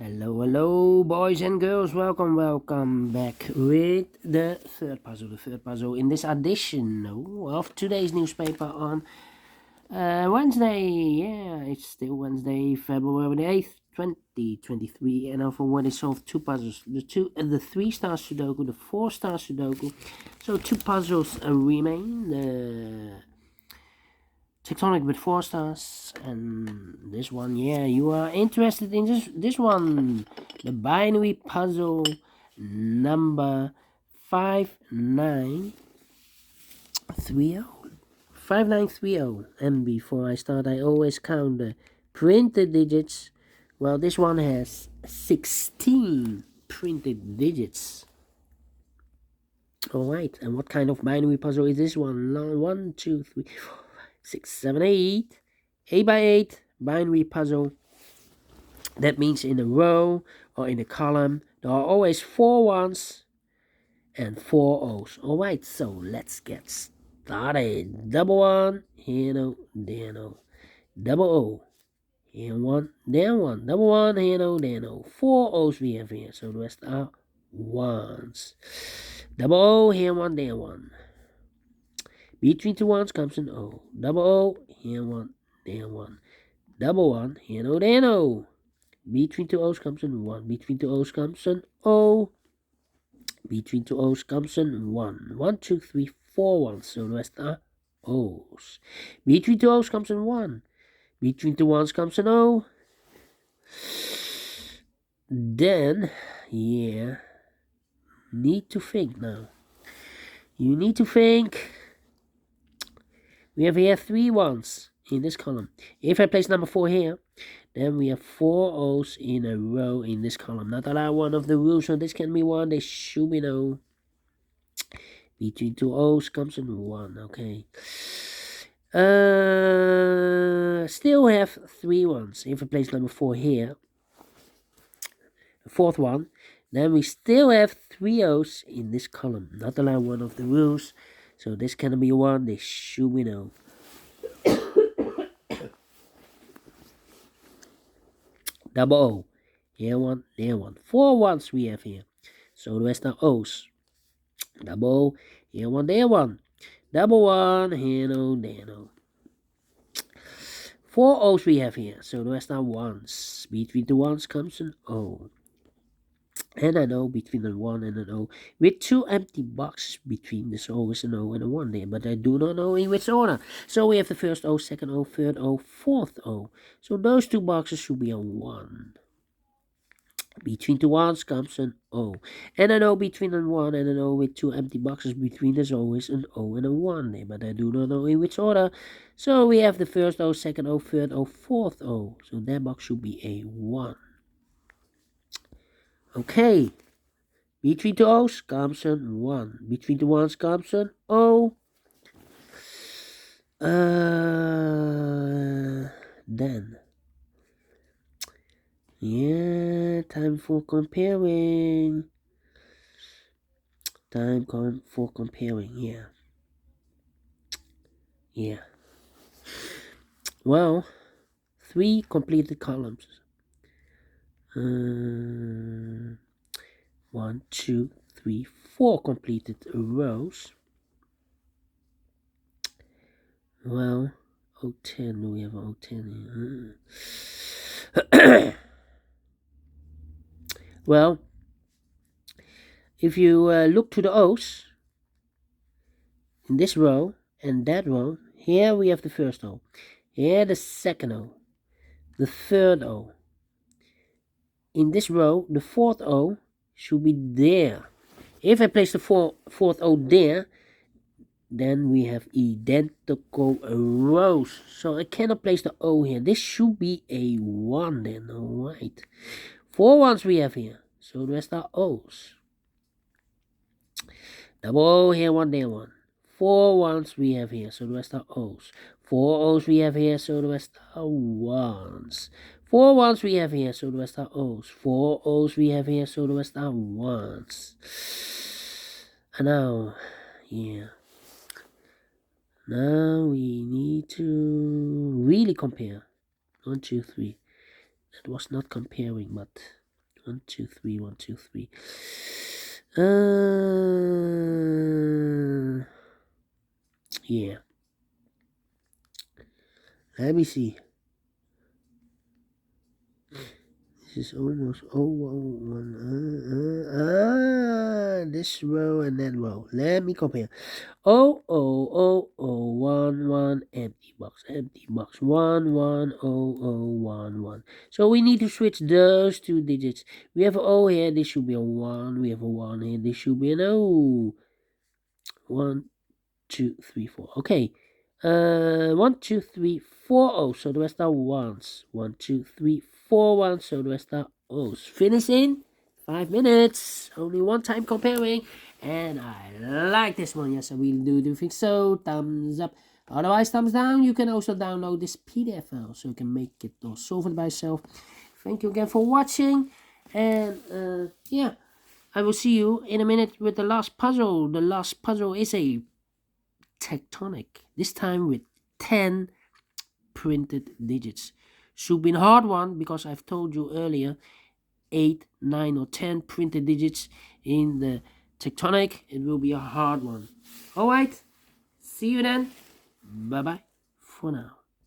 Hello, boys and girls. Welcome back with the third puzzle. The third puzzle in this edition of today's newspaper on Wednesday. Yeah, it's still Wednesday, February the 8th, 2023. And I've already solved two puzzles: the 3-star Sudoku, the 4-star Sudoku. So two puzzles remain. The tectonic with 4 stars, and this one, yeah, you are interested in this one, the binary puzzle number 5930. And before I start, I always count the printed digits. Well, this one has 16 printed digits. Alright, and what kind of binary puzzle is this one? 1, 2, 3, 4, 6, 7, 8. 8 by 8 binary puzzle. That means in a row or in a column, there are always 4 ones and 4 O's. Alright, so let's get started. Double 1, here no, there no. Double O, here 1, there 1. Double 1, here no, there no. 4 O's we have here, so the rest are 1s. Double O, here 1, there 1. Between two ones comes an O. Double O, here 1, there 1. Double 1, here no, there no. Between two O's comes an 1. Between two O's comes an O. Between two O's comes an 1. 1, 2, 3, 4 ones. So the rest are O's. Between two O's comes an 1. Between two ones comes an O. Then, yeah, need to think now. You need to think. We have here 3 ones in this column. If I place number 4 here, then we have 4 O's in a row in this column. Not allowed one of the rules, so this can be 1. There should be no. Between 2 O's comes in 1. Okay. Still have 3 ones. If I place number 4 here, the 4th one, then we still have 3 O's in this column. Not allowed one of the rules, so this can be 1. There should be no. Double O, here 1, there 1. 4 ones we have here, so the rest are O's. Double O, here 1, there 1. Double 1, here no, there no. 4 O's we have here, so the rest are 1s. Between the 1s comes an O. And an O between a 1 and an O, with 2 empty boxes between. This always an O and a 1 there, but I do not know in which order. So we have the first O, second O, third O, fourth O. So those 2 boxes should be a 1. Between 2 ones comes an O. And an O between a 1 and an O with 2 empty boxes between. There's always an O and a 1 there, but I do not know in which order. So we have the first O, second O, third O, fourth O. So that box should be a 1. Okay. Between 2 O's comes an 1. Between the 1's comes an O. Then. Yeah, time for comparing. For comparing, yeah. Yeah. Well, 3 completed columns. 1, 2, 3, 4 completed rows. Well, O10, we have O10 here. Well, if you look to the O's in this row and that row, here we have the first O. Here the second O. The third O. In this row, the 4th O should be there. If I place the 4th O there, then we have identical rows. So I cannot place the O here. This should be a 1 then, alright. 4 ones we have here, so the rest are O's. Double O, here 1, there 1. 4 ones we have here, so the rest are O's. 4 O's we have here, so the rest are 1s. 4 ones we have here, so the rest are O's. 4 O's we have here, so the rest are 1s. And now, yeah. Now we need to really compare. 1, 2, 3. That was not comparing, but 1, 2, 3, 1, 2, 3. Yeah. Let me see. This is almost 001. This row and that row. Let me compare. 00011 empty box, 110011. So we need to switch those two digits. We have O here, this should be a 1. We have a 1 here, this should be an O. 1, 2, 3, 4. Okay. 1, 2, 3, 4 O's. So the rest are ones. 1, 2, 3, 4 ones. So the rest are O's. Finish in 5 minutes. Only one time comparing. And I like this one. Yes, I really do think so. Thumbs up. Otherwise, thumbs down. You can also download this PDF file so you can make it or solve it by yourself. Thank you again for watching. And yeah, I will see you in a minute with the last puzzle. The last puzzle is a tectonic, this time with 10 printed digits. Should be a hard one because I've told you earlier 8, 9 or 10 printed digits in the tectonic. It will be a hard one. Alright, see you then. Bye bye for now.